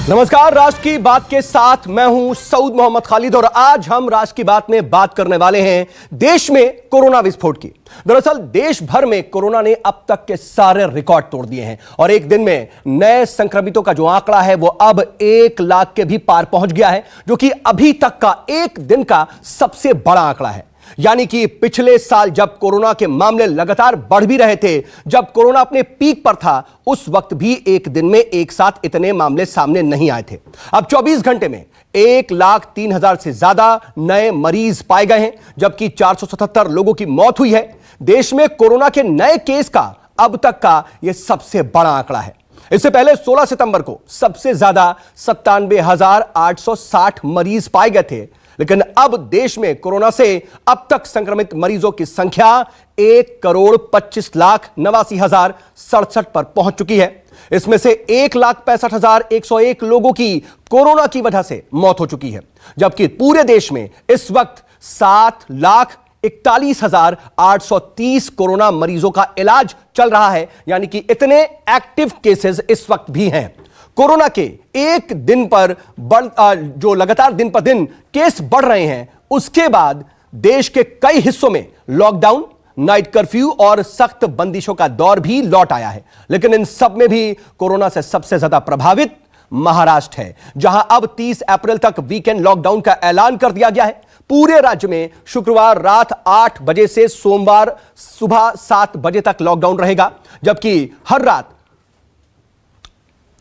नमस्कार, राष्ट्र की बात के साथ मैं हूं सऊद मोहम्मद खालिद और आज हम राष्ट्र की बात में बात करने वाले हैं देश में कोरोना विस्फोट की। दरअसल देश भर में कोरोना ने अब तक के सारे रिकॉर्ड तोड़ दिए हैं और एक दिन में नए संक्रमितों का जो आंकड़ा है वो अब 1 लाख के भी पार पहुंच गया है, जो कि अभी तक का एक दिन का सबसे बड़ा आंकड़ा है। यानी कि पिछले साल जब कोरोना के मामले लगातार बढ़ भी रहे थे, जब कोरोना अपने पीक पर था, उस वक्त भी एक दिन में एक साथ इतने मामले सामने नहीं आए थे। अब 24 घंटे में 1,03,000 से ज्यादा नए मरीज पाए गए हैं, जबकि 477 लोगों की मौत हुई है। देश में कोरोना के नए केस का अब तक का यह सबसे बड़ा आंकड़ा है। इससे पहले 16 सितंबर को सबसे ज्यादा 97,860 मरीज पाए गए थे, लेकिन अब देश में कोरोना से अब तक संक्रमित मरीजों की संख्या 1,25,89,067 पर पहुंच चुकी है। इसमें से 1,65,101 लोगों की कोरोना की वजह से मौत हो चुकी है, जबकि पूरे देश में इस वक्त 7,41,830 कोरोना मरीजों का इलाज चल रहा है। यानी कि इतने एक्टिव केसेस इस वक्त भी हैं। कोरोना के एक दिन पर जो लगातार दिन पर दिन केस बढ़ रहे हैं, उसके बाद देश के कई हिस्सों में लॉकडाउन, नाइट कर्फ्यू और सख्त बंदिशों का दौर भी लौट आया है। लेकिन इन सब में भी कोरोना से सबसे ज्यादा प्रभावित महाराष्ट्र है, जहां अब 30 अप्रैल तक वीकेंड लॉकडाउन का ऐलान कर दिया गया है। पूरे राज्य में शुक्रवार रात 8 बजे से सोमवार सुबह 7 बजे तक लॉकडाउन रहेगा, जबकि हर रात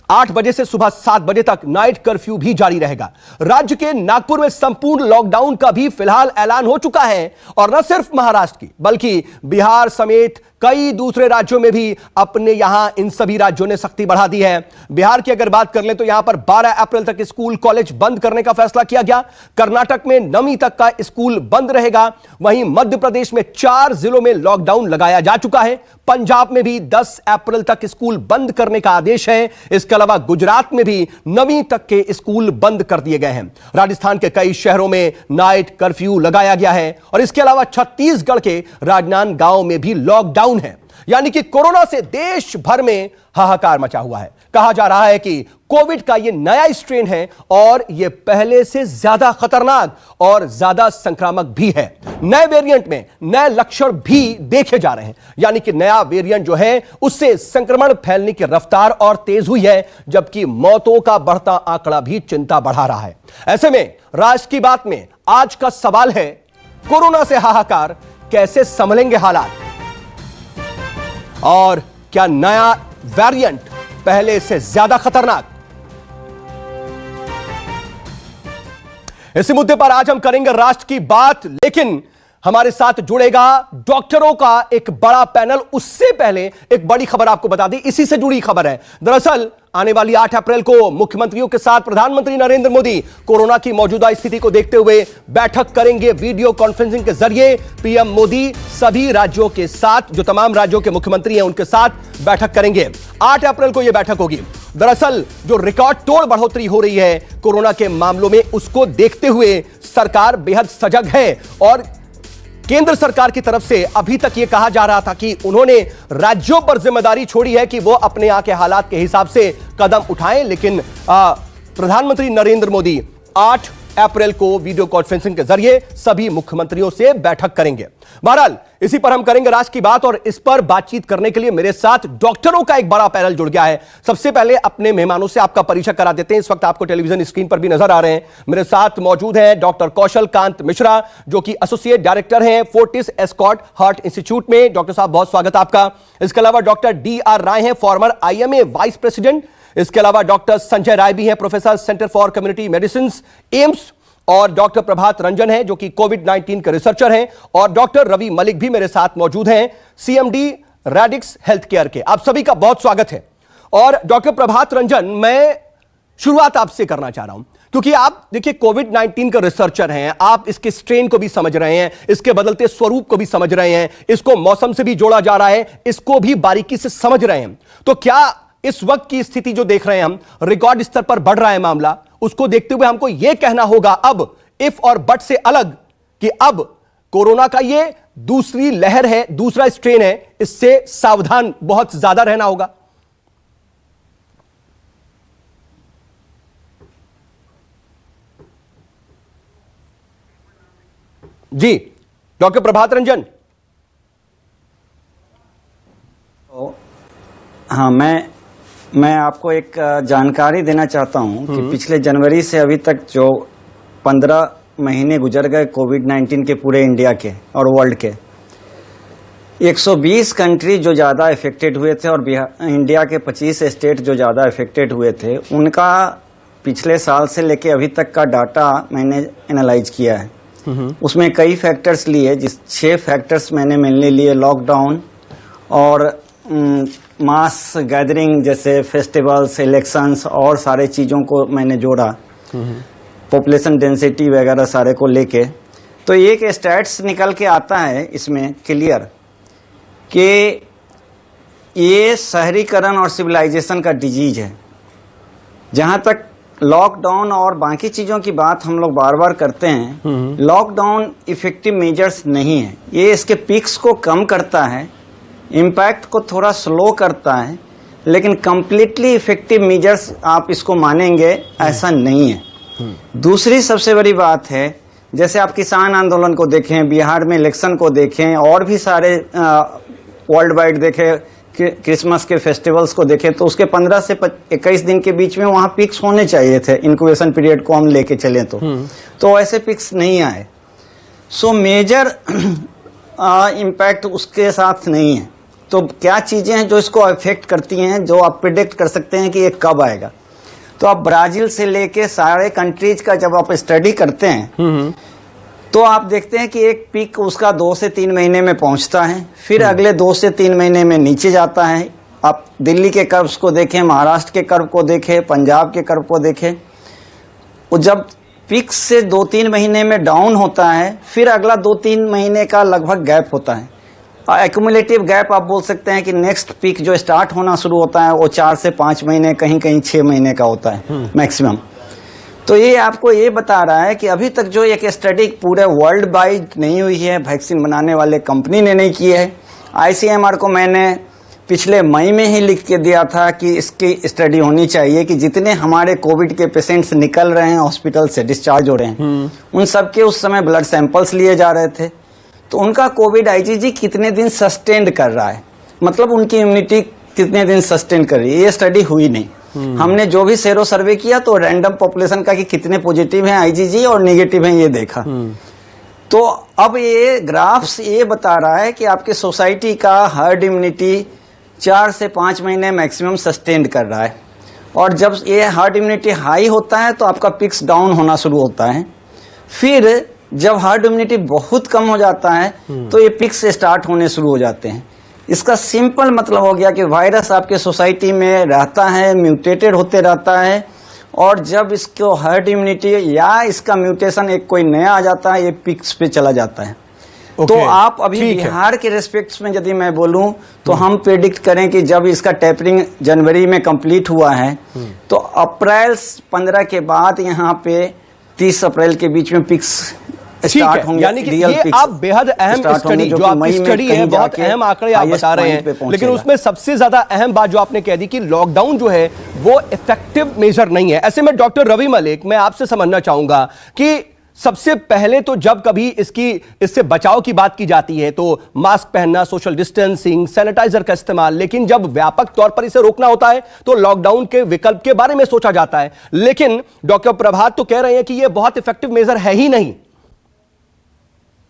8 बजे से सुबह 7 बजे तक नाइट कर्फ्यू भी जारी रहेगा। राज्य के नागपुर में संपूर्ण लॉकडाउन का भी फिलहाल ऐलान हो चुका है और न सिर्फ महाराष्ट्र की बल्कि बिहार समेत कई दूसरे राज्यों में भी अपने यहां इन सभी राज्यों ने सख्ती बढ़ा दी है। बिहार की अगर बात कर लें तो यहां पर 12 अप्रैल तक स्कूल कॉलेज बंद करने का फैसला किया गया। कर्नाटक में 9वीं तक का स्कूल बंद रहेगा। वहीं मध्य प्रदेश में 4 जिलों में लॉकडाउन लगाया जा चुका है। पंजाब में भी 10 अप्रैल तक स्कूल बंद करने का आदेश है। इसके अलावा गुजरात में भी 9वीं तक के स्कूल बंद कर दिए गए हैं। राजस्थान के कई शहरों में नाइट कर्फ्यू लगाया गया है और इसके अलावा छत्तीसगढ़ के राजनांदगांव में भी लॉकडाउन है। यानी कि कोरोना से देश भर में हाहाकार मचा हुआ है। कहा जा रहा है कि कोविड का यह नया स्ट्रेन है और यह पहले से ज्यादा खतरनाक और ज्यादा संक्रामक भी है। नए वेरिएंट में नए लक्षण भी देखे जा रहे हैं। यानी कि नया वेरिएंट जो है उससे संक्रमण फैलने की रफ्तार और तेज हुई है, जबकि मौतों का बढ़ता आंकड़ा भी चिंता बढ़ा रहा है। ऐसे में राष्ट्र की बात में आज का सवाल है, कोरोना से हाहाकार, कैसे संभलेंगे हालात और क्या नया वेरिएंट पहले से ज्यादा खतरनाक? इसी मुद्दे पर आज हम करेंगे राष्ट्र की बात, लेकिन हमारे साथ जुड़ेगा डॉक्टरों का एक बड़ा पैनल। उससे पहले एक बड़ी खबर आपको बता दी, इसी से जुड़ी खबर है। दरअसल आने वाली 8 अप्रैल को मुख्यमंत्रियों के साथ प्रधानमंत्री नरेंद्र मोदी कोरोना की मौजूदा स्थिति को देखते हुए बैठक करेंगे वीडियो कॉन्फ्रेंसिंग के जरिए। पीएम मोदी सभी राज्यों के साथ, जो तमाम राज्यों के मुख्यमंत्री हैं, उनके साथ बैठक करेंगे। 8 अप्रैल को यह बैठक होगी। दरअसल जो रिकॉर्ड तोड़ बढ़ोतरी हो रही है कोरोना के मामलों में, उसको देखते हुए सरकार बेहद सजग है और केंद्र सरकार की तरफ से अभी तक यह कहा जा रहा था कि उन्होंने राज्यों पर जिम्मेदारी छोड़ी है कि वो अपने यहां के हालात के हिसाब से कदम उठाएं। लेकिन प्रधानमंत्री नरेंद्र मोदी 8 अप्रैल को वीडियो कॉन्फ्रेंसिंग के जरिए सभी मुख्यमंत्रियों से बैठक करेंगे। बहरहाल इसी पर हम करेंगे राष्ट्र की बात और इस पर बातचीत करने के लिए मेरे साथ डॉक्टरों का एक बड़ा पैनल जुड़ गया है। सबसे पहले अपने मेहमानों से आपका परिचय करा देते हैं। इस वक्त आपको टेलीविजन स्क्रीन पर भी नजर आ रहे हैं। मेरे साथ मौजूद हैं डॉक्टर कौशल कांत मिश्रा, जो कि एसोसिएट डायरेक्टर हैं फोर्टिस एस्कॉट हार्ट इंस्टीट्यूट में। डॉक्टर साहब, बहुत स्वागत आपका। इसके अलावा डॉक्टर DR राय हैं, फॉर्मर IMA वाइस प्रेसिडेंट। इसके अलावा डॉक्टर संजय राय भी हैं, professor centre for community medicine, AIIMS. और डॉक्टर प्रभात रंजन हैं, जो कि कोविड-19 के रिसर्चर हैं। और डॉक्टर रवि मलिक भी मेरे साथ मौजूद हैं, CMD रेडिक्स हेल्थ केयर के। आप सभी का बहुत स्वागत है। और डॉक्टर प्रभात रंजन, मैं शुरुआत आपसे करना चाह रहा हूं, क्योंकि आप देखिए कोविड-19 का रिसर्चर हैं, आप इसके स्ट्रेन को भी समझ रहे हैं, इसके बदलते स्वरूप को भी समझ रहे हैं, इसको मौसम से भी जोड़ा जा रहा है, इसको भी बारीकी से समझ रहे हैं। तो क्या इस वक्त की स्थिति जो देख रहे हैं हम, रिकॉर्ड स्तर पर बढ़ रहा है मामला, उसको देखते हुए हमको यह कहना होगा अब इफ और बट से अलग कि अब कोरोना का यह दूसरी लहर है, दूसरा स्ट्रेन है, इससे सावधान बहुत ज्यादा रहना होगा? जी डॉक्टर प्रभात रंजन। हाँ, मैं आपको एक जानकारी देना चाहता हूँ कि पिछले जनवरी से अभी तक जो 15 महीने गुजर गए कोविड-19 के पूरे इंडिया के और वर्ल्ड के 120 कंट्री जो ज़्यादा इफेक्टेड हुए थे और इंडिया के 25 स्टेट जो ज़्यादा इफेक्टेड हुए थे, उनका पिछले साल से लेके अभी तक का डाटा मैंने एनालाइज किया है। उसमें कई फैक्टर्स लिए, 6 फैक्टर्स मैंने मेनली लिए। लॉकडाउन और मास गैदरिंग जैसे फेस्टिवल्स, इलेक्शंस और सारे चीज़ों को मैंने जोड़ा, पॉपुलेशन डेंसिटी वगैरह सारे को लेके। तो एक स्टैट्स निकल के आता है इसमें क्लियर कि ये शहरीकरण और सिविलाइजेशन का डिजीज है। जहाँ तक लॉकडाउन और बाकी चीज़ों की बात हम लोग बार बार करते हैं, लॉकडाउन इफेक्टिव मेजर्स नहीं है। ये इसके पीक्स को कम करता है, इम्पैक्ट को थोड़ा स्लो करता है, लेकिन कंप्लीटली इफेक्टिव मेजर्स आप इसको मानेंगे ऐसा नहीं है। दूसरी सबसे बड़ी बात है, जैसे आप किसान आंदोलन को देखें, बिहार में इलेक्शन को देखें, और भी सारे वर्ल्ड वाइड देखें, क्रिसमस के फेस्टिवल्स को देखें, तो उसके 15 से 21 दिन के बीच में वहाँ पिक्स होने चाहिए थे। इंक्यूबेशन पीरियड को हम लेके चलें तो ऐसे पिक्स नहीं आए। सो मेजर इम्पैक्ट उसके साथ नहीं है। तो क्या चीज़ें हैं जो इसको अफेक्ट करती हैं, जो आप प्रिडिक्ट कर सकते हैं कि ये कब आएगा? तो आप ब्राज़ील से लेके सारे कंट्रीज का जब आप स्टडी करते हैं तो आप देखते हैं कि एक पीक उसका 2 से 3 महीने में पहुंचता है, फिर अगले 2 से 3 महीने में नीचे जाता है। आप दिल्ली के कर्व्स को देखें, महाराष्ट्र के कर्व को देखें, पंजाब के कर्व को देखें, वो जब पीक से 2-3 महीने में डाउन होता है, फिर अगला 2-3 महीने का लगभग गैप होता है। एक्यूमुलेटिव गैप आप बोल सकते हैं कि नेक्स्ट पीक जो स्टार्ट होना शुरू होता है वो 4 से 5 महीने, कहीं कहीं 6 महीने का होता है मैक्सिमम। तो ये आपको ये बता रहा है कि अभी तक जो एक स्टडी पूरे वर्ल्ड वाइड नहीं हुई है, वैक्सीन बनाने वाले कंपनी ने नहीं की है। ICMR को मैंने पिछले मई में ही लिख के दिया था कि इसकी स्टडी होनी चाहिए कि जितने हमारे कोविड के पेशेंट्स निकल रहे हैं हॉस्पिटल से, डिस्चार्ज हो रहे हैं, उन सब के उस समय ब्लड सैंपल्स लिए जा रहे थे। तो उनका कोविड IgG कितने दिन सस्टेन कर रहा है, मतलब उनकी इम्यूनिटी कितने दिन सस्टेन कर रही है, ये स्टडी हुई नहीं। हमने जो भी सेरो सर्वे किया तो रैंडम पॉपुलेशन का कि कितने पॉजिटिव हैं IgG और नेगेटिव हैं ये देखा। तो अब ये ग्राफ्स ये बता रहा है कि आपके सोसाइटी का हर्ड इम्यूनिटी 4 से 5 महीने मैक्सिमम सस्टेन कर रहा है, और जब ये हर्ड इम्यूनिटी हाई होता है तो आपका पिक्स डाउन होना शुरू होता है। फिर जब हर्ड इम्यूनिटी बहुत कम हो जाता है तो ये पिक्स स्टार्ट होने शुरू हो जाते हैं। इसका सिंपल मतलब हो गया कि वायरस आपके सोसाइटी में रहता है, म्यूटेटेड होते रहता है, और जब इसको हर्ड इम्यूनिटी या इसका म्यूटेशन एक कोई नया आ जाता है, ये पिक्स पे चला जाता है। तो आप अभी बिहार के रेस्पेक्ट्स में यदि मैं बोलूं तो हम प्रेडिक्ट करें कि जब इसका टेपरिंग जनवरी में कंप्लीट हुआ है तो अप्रैल 15 के बाद यहाँ पे 30 अप्रैल के बीच में पिक्स स्टार्ट होंगे। यानी कि ये आप बेहद अहम स्टडी, जो आपकी स्टडी है, बहुत अहम आंकड़े आप बता रहे हैं, लेकिन उसमें सबसे ज्यादा अहम बात जो आपने कह दी कि लॉकडाउन जो है वो इफेक्टिव मेजर नहीं है। ऐसे में डॉक्टर रवि मलिक, मैं आपसे समझना चाहूंगा कि सबसे पहले तो जब कभी इससे बचाव की बात की जाती है तो मास्क पहनना, सोशल डिस्टेंसिंग, सैनिटाइजर का इस्तेमाल, लेकिन जब व्यापक तौर पर इसे रोकना होता है तो लॉकडाउन के विकल्प के बारे में सोचा जाता है। लेकिन डॉक्टर प्रभात तो कह रहे हैं कि यह बहुत इफेक्टिव मेजर है ही नहीं।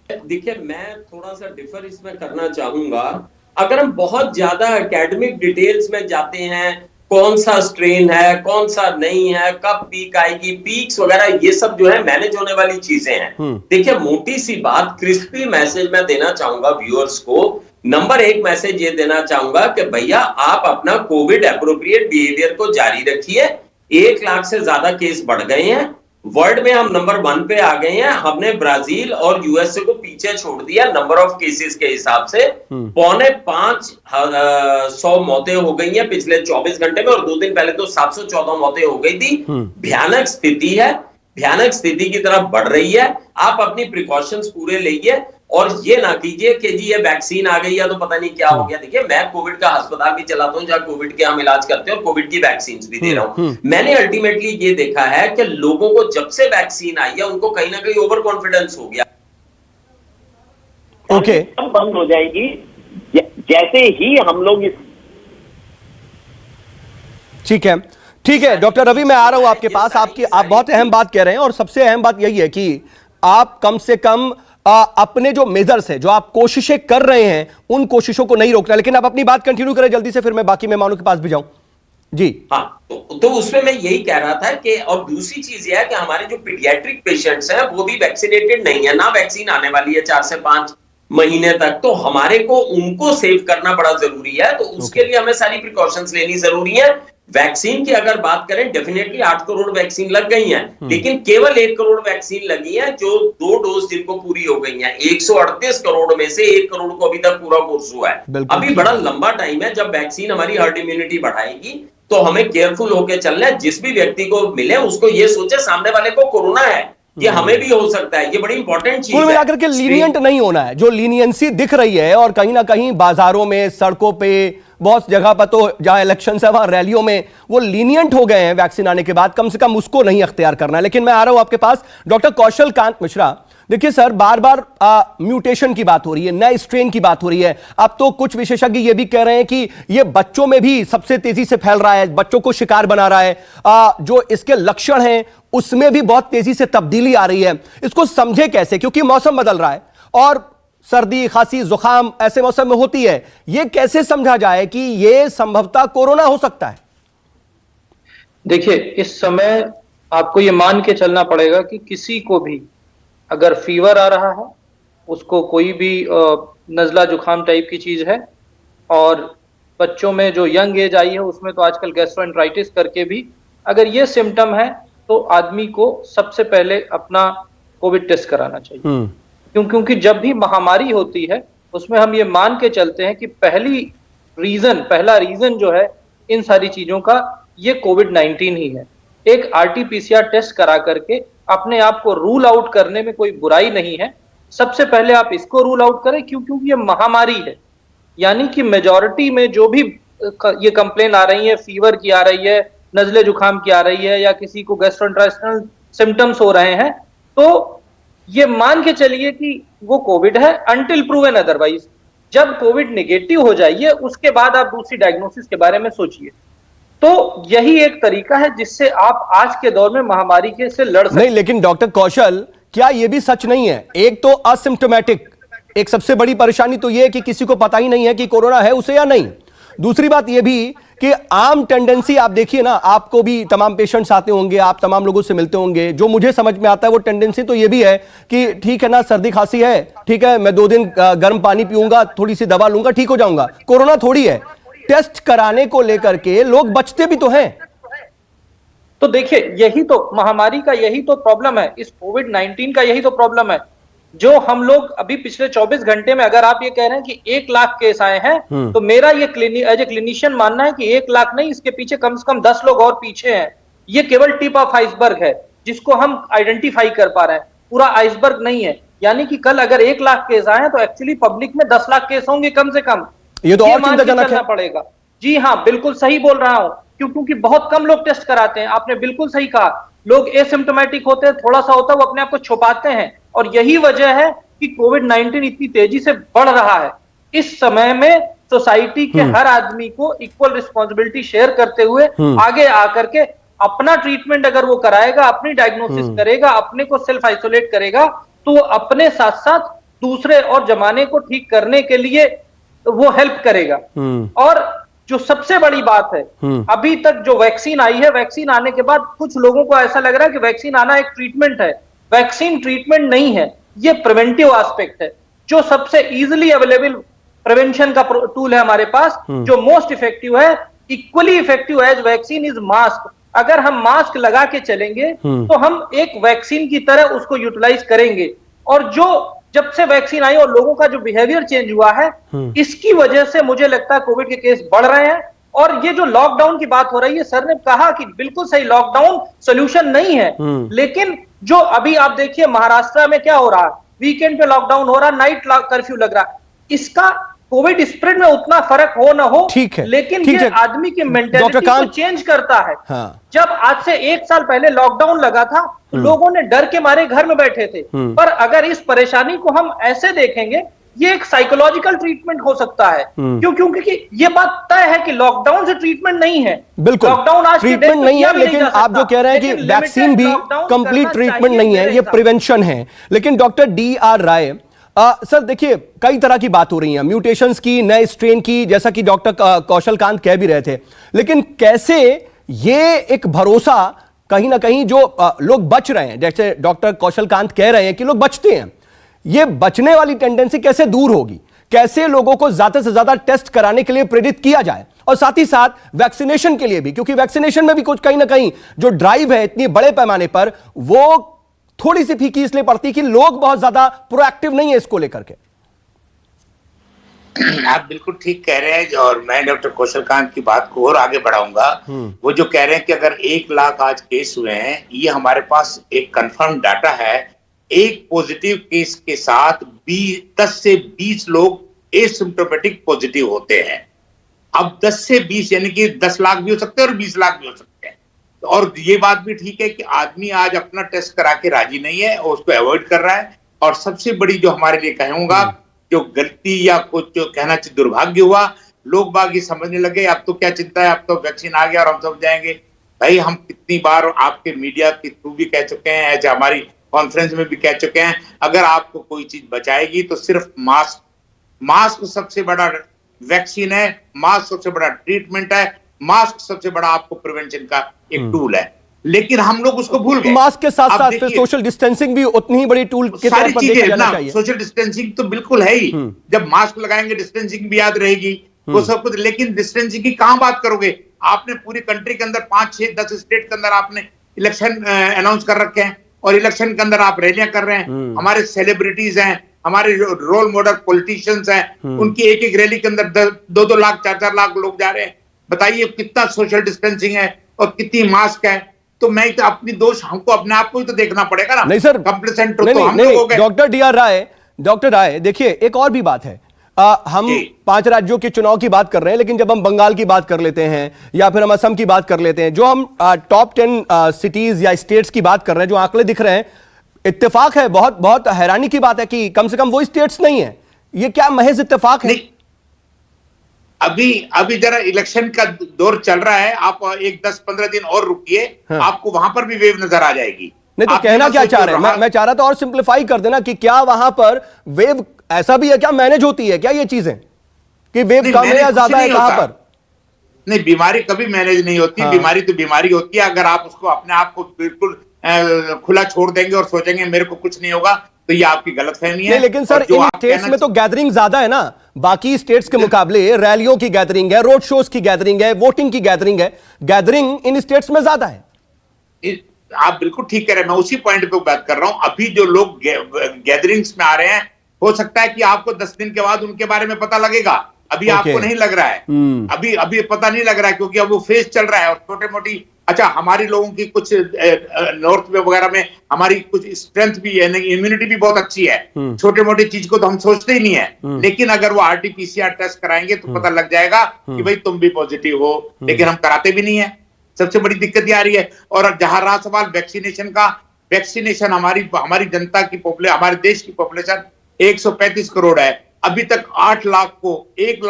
देखिए, मैं थोड़ा सा डिफर इसमें करना चाहूंगा। अगर हम बहुत ज्यादा एकेडमिक डिटेल्स में जाते हैं, कौन सा स्ट्रेन है, कौन सा नहीं है, कब पीक आएगी, पीक्स वगैरह, ये सब जो है मैनेज होने वाली चीजें हैं। देखिए, मोटी सी बात, क्रिस्पी मैसेज मैं देना चाहूंगा व्यूअर्स को। नंबर 1 मैसेज ये देना चाहूंगा कि भैया आप अपना कोविड एप्रोप्रिएट बिहेवियर को जारी रखिए। 1 लाख से ज्यादा केस बढ़ गए हैं, वर्ल्ड में हम नंबर 1 पे आ गए हैं। हमने ब्राजील और यूएसए को पीछे छोड़ दिया नंबर ऑफ केसेस के हिसाब से। 4,500 मौतें हो गई हैं पिछले 24 घंटे में, और 2 दिन पहले तो 714 मौतें हो गई थी। भयानक स्थिति है, भयानक स्थिति की तरफ बढ़ रही है। आप अपनी प्रिकॉशंस पूरे लीजिए और ये ना कीजिए कि जी ये वैक्सीन आ गई है तो पता नहीं क्या हो गया। देखिए, मैं कोविड का अस्पताल भी चलाता हूं जहां कोविड के हम इलाज करते हैं और कोविड की वैक्सीन भी दे रहा हूं। मैंने अल्टीमेटली ये देखा है कि लोगों को जब से वैक्सीन आई है उनको कहीं ना कहीं ओवर कॉन्फिडेंस हो गया। ओके तब बंद हो जाएगी जैसे ही हम लोग इस। ठीक है डॉक्टर रवि, मैं आ रहा हूं आपके पास। आप बहुत अहम बात कह रहे हैं और सबसे अहम बात यही है कि आप कम से कम अपने जो मेजर्स है, जो आप कोशिशें कर रहे हैं, उन कोशिशों को नहीं रोकना। लेकिन आप अपनी बात कंटिन्यू करें जल्दी से, फिर मैं बाकी मेहमानों के पास भी जाऊं जी। हाँ, तो उसमें मैं यही कह रहा था कि और दूसरी चीज यह है कि हमारे जो पीडियाट्रिक पेशेंट्स हैं वो भी वैक्सीनेटेड नहीं है, ना वैक्सीन आने वाली है 4 से 5 महीने तक। तो हमारे को उनको सेव करना बड़ा जरूरी है, तो उसके लिए हमें सारी प्रिकॉशंस लेनी जरूरी है। वैक्सीन की अगर बात करें, डेफिनेटली 8 करोड़ वैक्सीन लग गई हैं, लेकिन केवल 1 करोड़ वैक्सीन लगी है जो 2 डोज जिनको पूरी हो गई हैं। 138 करोड़ में से 1 करोड़ को अभी तक पूरा कोर्स हुआ है। अभी बड़ा लंबा टाइम है। जब वैक्सीन हमारी हर्ड इम्यूनिटी बढ़ाएगी तो हमें केयरफुल होकर चलना है। जिस भी व्यक्ति को मिले उसको ये सोचे सामने वाले को कोरोना है, ये हमें भी हो सकता है। ये बड़ी इंपॉर्टेंट चीज है। कुल मिलाकर के लीनियंट नहीं होना है। जो लीनियंसी दिख रही है और कहीं ना कहीं बाजारों में, सड़कों पे, बहुत जगह पर तो जहां इलेक्शन है वहां रैलियों में वो लीनियंट हो गए हैं वैक्सीन आने के बाद, कम से कम उसको नहीं अख्तियार करना है। लेकिन मैं आ रहा हूं आपके पास डॉक्टर कौशल कांत मिश्रा। देखिए सर, बार बार म्यूटेशन की बात हो रही है, नए स्ट्रेन की बात हो रही है। अब तो कुछ विशेषज्ञ ये भी कह रहे हैं कि ये बच्चों में भी सबसे तेजी से फैल रहा है, बच्चों को शिकार बना रहा है। जो इसके लक्षण हैं उसमें भी बहुत तेजी से तब्दीली आ रही है। इसको समझे कैसे, क्योंकि मौसम बदल रहा है और सर्दी, खांसी, जुकाम ऐसे मौसम में होती है। ये कैसे समझा जाए कि ये संभवतः कोरोना हो सकता है? देखिए, इस समय आपको ये मान के चलना पड़ेगा कि किसी को भी अगर फीवर आ रहा है, उसको कोई भी नज़ला जुकाम टाइप की चीज है, और बच्चों में जो यंग एज आई है उसमें तो आजकल गैस्ट्रोएंटराइटिस करके भी अगर ये सिम्टम है तो आदमी को सबसे पहले अपना कोविड टेस्ट कराना चाहिए। क्योंकि जब भी महामारी होती है उसमें हम ये मान के चलते हैं कि पहला रीजन जो है इन सारी चीजों का, ये कोविड-19 ही है। एक RT-PCR टेस्ट करा करके अपने आप को रूल आउट करने में कोई बुराई नहीं है। सबसे पहले आप इसको रूल आउट करें, क्योंकि ये महामारी है। यानी कि मेजॉरिटी में जो भी ये कंप्लेन आ रही है, फीवर की आ रही है, नजले जुकाम की आ रही है, या किसी को गैस्ट्रोइंटेस्टाइनल सिम्टम्स हो रहे हैं, तो ये मान के चलिए कि वो कोविड है अनटिल प्रूवन अदरवाइज। जब कोविड नेगेटिव हो जाइए उसके बाद आप दूसरी डायग्नोसिस के बारे में सोचिए। तो यही एक तरीका है जिससे आप आज के दौर में महामारी के से लड़ सकते हैं। नहीं, लेकिन डॉक्टर कौशल, क्या यह भी सच नहीं है? एक तो असिम्प्टोमेटिक, एक सबसे बड़ी परेशानी तो यह है कि किसी को पता ही नहीं है कि कोरोना है उसे या नहीं। दूसरी बात यह भी कि आम टेंडेंसी आप देखिए ना, आपको भी तमाम पेशेंट्स आते होंगे, आप तमाम लोगों से मिलते होंगे, जो मुझे समझ में आता है वो टेंडेंसी तो ये भी है कि ठीक है ना, सर्दी खांसी है, ठीक है, मैं 2 दिन गर्म पानी पीऊंगा, थोड़ी सी दवा लूंगा, ठीक हो जाऊंगा। कोरोना थोड़ी है। टेस्ट कराने को लेकर के लोग बचते भी तो हैं। तो देखिए, यही तो महामारी का यही तो प्रॉब्लम है, इस कोविड-19 का यही तो प्रॉब्लम है। जो हम लोग अभी पिछले 24 घंटे में, अगर आप ये कह रहे हैं कि 1 लाख केस आए हैं, तो मेरा ये एज ए क्लिनिशियन मानना है कि 1 लाख नहीं, इसके पीछे कम से कम 10 लोग और पीछे हैं। ये केवल टिप ऑफ आइसबर्ग है जिसको हम आइडेंटिफाई कर पा रहे हैं, पूरा आइसबर्ग नहीं है। यानी कि कल अगर 1 लाख केस आए हैं तो एक्चुअली पब्लिक में 10 लाख केस होंगे कम से कम। ये तो और चिंताजनक है। पड़ेगा। जी हाँ, बिल्कुल सही बोल रहा हूं, क्योंकि बहुत कम लोग टेस्ट कराते हैं। आपने बिल्कुल सही कहा, लोग एसिम्प्टोमेटिक होते हैं, थोड़ा सा होता है वो अपने आप को छुपाते हैं, और यही वजह है कि कोविड-19 इतनी तेजी से बढ़ रहा है। इस समय में सोसाइटी के हर आदमी को इक्वल रिस्पॉन्सिबिलिटी शेयर करते हुए आगे आकर के अपना ट्रीटमेंट अगर वो कराएगा, अपनी डायग्नोसिस करेगा, अपने को सेल्फ आइसोलेट करेगा, तो वो अपने साथ साथ दूसरे और जमाने को ठीक करने के लिए वो हेल्प करेगा। और जो सबसे बड़ी बात है, अभी तक जो वैक्सीन आई है, वैक्सीन आने के बाद कुछ लोगों को ऐसा लग रहा है कि वैक्सीन आना एक ट्रीटमेंट है। वैक्सीन ट्रीटमेंट नहीं है, ये प्रिवेंटिव एस्पेक्ट है। जो सबसे इजीली अवेलेबल प्रिवेंशन का टूल है हमारे पास, जो मोस्ट इफेक्टिव है, equally effective as vaccine is mask. अगर हम मास्क लगा के चलेंगे तो हम एक वैक्सीन की तरह उसको यूटिलाइज करेंगे। और जब से वैक्सीन आई और लोगों का जो बिहेवियर चेंज हुआ है, इसकी वजह से मुझे लगता है कोविड के केस बढ़ रहे हैं। और ये जो लॉकडाउन की बात हो रही है, सर ने कहा कि बिल्कुल सही, लॉकडाउन सोल्यूशन नहीं है। लेकिन जो अभी आप देखिए महाराष्ट्र में क्या हो रहा है, वीकेंड पे लॉकडाउन हो रहा, नाइट कर्फ्यू लग रहा, इसका कोविड स्प्रेड में उतना फर्क हो ना हो, ठीक है, लेकिन ठीक ये है, आदमी की मेंटालिटी को चेंज करता है। हाँ। जब आज से 1 साल पहले लॉकडाउन लगा था, तो लोगों ने डर के मारे घर में बैठे थे। पर अगर इस परेशानी को हम ऐसे देखेंगे ये एक साइकोलॉजिकल ट्रीटमेंट हो सकता है। क्यों? क्योंकि ये बात तय है कि लॉकडाउन से ट्रीटमेंट नहीं है। बिल्कुल लॉकडाउन आज ट्रीटमेंट नहीं है, लेकिन आप जो कह रहे हैं कि वैक्सीन भी कंप्लीट ट्रीटमेंट नहीं है, ये प्रिवेंशन है। लेकिन डॉक्टर D.R. राय, सर देखिए, कई तरह की बात हो रही है, म्यूटेशंस की, नए स्ट्रेन की, जैसा कि डॉक्टर कौशल कांत कह भी रहे थे, लेकिन कैसे ये एक भरोसा कहीं ना कहीं जो लोग बच रहे हैं, जैसे डॉक्टर कौशल कांत कह रहे हैं कि लोग बचते हैं, ये बचने वाली टेंडेंसी कैसे दूर होगी? कैसे लोगों को ज्यादा से ज्यादा टेस्ट कराने के लिए प्रेरित किया जाए, और साथ ही साथ वैक्सीनेशन के लिए भी, क्योंकि वैक्सीनेशन में भी कुछ कहीं ना कहीं जो ड्राइव है इतनी बड़े पैमाने पर, वो थोड़ी सी फीकी इसलिए पड़ती कि लोग बहुत ज्यादा प्रोएक्टिव नहीं है इसको लेकर के। आप बिल्कुल ठीक कह रहे हैं, और मैं डॉक्टर कौशल कांत की बात को और आगे बढ़ाऊंगा। वो जो कह रहे हैं कि अगर 1 लाख आज केस हुए हैं, ये हमारे पास एक कंफर्म डाटा है। एक पॉजिटिव केस के साथ 10 से 20 लोग एसिम्प्टोमेटिक पॉजिटिव होते हैं। अब 10 से 20 यानी कि 10 लाख भी हो सकते हैं और 20 लाख भी हो सकते हैं। और ये बात भी ठीक है कि आदमी आज अपना टेस्ट करा के राजी नहीं है और उसको अवॉइड कर रहा है। और सबसे बड़ी जो हमारे लिए कहूंगा, जो गलती या कुछ जो कहना चाहिए दुर्भाग्य हुआ, लोग बाग ये समझने लगे अब तो क्या चिंता है, अब तो वैक्सीन आ गया और हम सब जाएंगे। भाई, हम कितनी बार आपके मीडिया के थ्रू भी कह चुके हैं, ऐसे हमारी कॉन्फ्रेंस में भी कह चुके हैं, अगर आपको कोई चीज बचाएगी तो सिर्फ मास्क सबसे बड़ा वैक्सीन है, मास्क सबसे बड़ा ट्रीटमेंट है, मास्क सबसे बड़ा आपको प्रिवेंशन का एक टूल है। लेकिन हम लोग उसको भूल गए। मास्क के साथ साथ फिर सोशल डिस्टेंसिंग भी उतनी ही बड़ी टूल के तौर पर देखा जाना चाहिए। सोशल डिस्टेंसिंग तो बिल्कुल है ही, जब मास्क लगाएंगे डिस्टेंसिंग भी याद रहेगी, वो सब कुछ। लेकिन डिस्टेंसिंग की कहां बात करोगे? आपने पूरी कंट्री के अंदर 5, 6, 10 स्टेट के अंदर आपने इलेक्शन अनाउंस कर रखे हैं, और इलेक्शन के अंदर आप रैलियां कर रहे हैं। हमारे सेलिब्रिटीज हैं, हमारे रोल मॉडल पॉलिटिशियंस हैं, उनकी एक एक रैली के अंदर 2-2 लाख 4-4 लाख लोग जा रहे हैं। बताइए कितना सोशल डिस्टेंसिंग है और कितनी मास्क है। तो मैं तो अपनी दोष, हमको अपने आप को ही तो देखना पड़ेगा ना। नहीं सर, कंप्लेसेंट तो हम लोग हो गए। Doctor D.R. राय, देखिए एक और भी बात है, हम 5 राज्यों के चुनाव की बात कर रहे हैं, लेकिन जब हम बंगाल की बात कर लेते हैं या फिर हम असम की बात कर लेते हैं, जो हम टॉप 10 सिटीज या स्टेट्स की बात कर रहे हैं, जो आंकड़े दिख रहे हैं, इत्तेफाक है, बहुत बहुत हैरानी की बात है कि कम से कम वो स्टेट्स नहीं है। ये क्या महज इत्तेफाक है? अभी जरा इलेक्शन का दौर चल रहा है, आप एक 10-15 दिन और रुकिए, आपको वहां पर भी वेव नजर आ जाएगी। नहीं तो कहना क्या चाह रहे हैं? मैं चाह रहा था और सिंप्लीफाई कर देना कि क्या वहां पर वेव ऐसा भी है, क्या मैनेज होती है क्या ये चीजें, कि वेव कम है या ज्यादा है, कहां पर? नहीं, बीमारी कभी मैनेज नहीं होती। बीमारी तो बीमारी होती है। अगर आप उसको अपने आप को बिल्कुल खुला छोड़ देंगे और सोचेंगे मेरे को कुछ नहीं होगा, तो ये आपकी गलतफहमी है। लेकिन सर, इन स्टेट्स में तो गैदरिंग ज्यादा है ना, बाकी स्टेट्स के मुकाबले। रैलियों की गैदरिंग है, रोड शोज की गैदरिंग है, वोटिंग की गैदरिंग है, गैदरिंग इन स्टेट्स में ज्यादा है। आप बिल्कुल ठीक कह रहे हैं, मैं उसी पॉइंट पे बात कर रहा हूं। अभी जो लोग गैदरिंग्स में आ रहे हैं, हो सकता है कि आपको 10 दिन के बाद उनके बारे में पता लगेगा, अभी आपको नहीं लग रहा है। अभी पता नहीं लग रहा है, क्योंकि अब वो फेज चल रहा है। और छोटे मोटी, अच्छा, हमारी लोगों की कुछ नॉर्थ में वगैरह में हमारी कुछ स्ट्रेंथ भी है, इम्यूनिटी भी बहुत अच्छी है। छोटे मोटी चीज को तो हम सोचते ही नहीं है। लेकिन अगर वो RT-PCR टेस्ट कराएंगे तो पता लग जाएगा कि भाई तुम भी पॉजिटिव हो, लेकिन हम कराते भी नहीं है। सबसे बड़ी दिक्कत ये आ रही है। और जहां रहा सवाल वैक्सीनेशन का, वैक्सीनेशन हमारी जनता की हमारे देश की पॉपुलेशन 135 करोड़ है। अभी तक 8 लाख को 1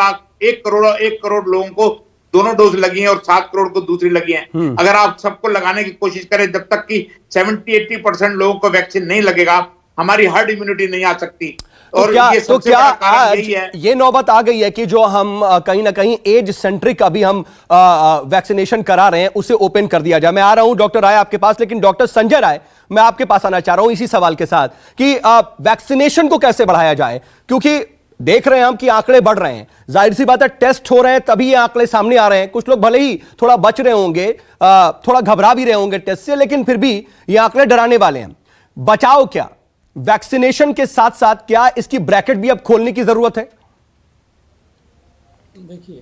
करोड़ लोगों को दोनों डोज लगी हैं और 7 करोड़ को दूसरी लगी हैं। अगर आप सबको लगाने की कोशिश करें, जब तक कि 70-80% लोगों को वैक्सीन नहीं लगेगा, हमारी हर्ड इम्यूनिटी नहीं आ सकती। और तो क्या आज ये नौबत आ गई है कि जो हम कहीं ना कहीं एज सेंट्रिक अभी हम वैक्सीनेशन करा रहे हैं, उसे ओपन कर दिया जाए? मैं आ रहा हूं डॉक्टर राय आपके पास, लेकिन डॉक्टर संजय राय, मैं आपके पास आना चाह रहा हूं इसी सवाल के साथ कि वैक्सीनेशन को कैसे बढ़ाया जाए, क्योंकि देख रहे हैं हम कि आंकड़े बढ़ रहे हैं। जाहिर सी बात है, टेस्ट हो रहे हैं तभी ये आंकड़े सामने आ रहे हैं। कुछ लोग भले ही थोड़ा बच रहे होंगे, थोड़ा घबरा भी रहे होंगे टेस्ट से, लेकिन फिर भी ये आंकड़े डराने वाले हैं। बचाव क्या वैक्सीनेशन के साथ साथ, क्या इसकी ब्रैकेट भी अब खोलने की जरूरत है? देखिए,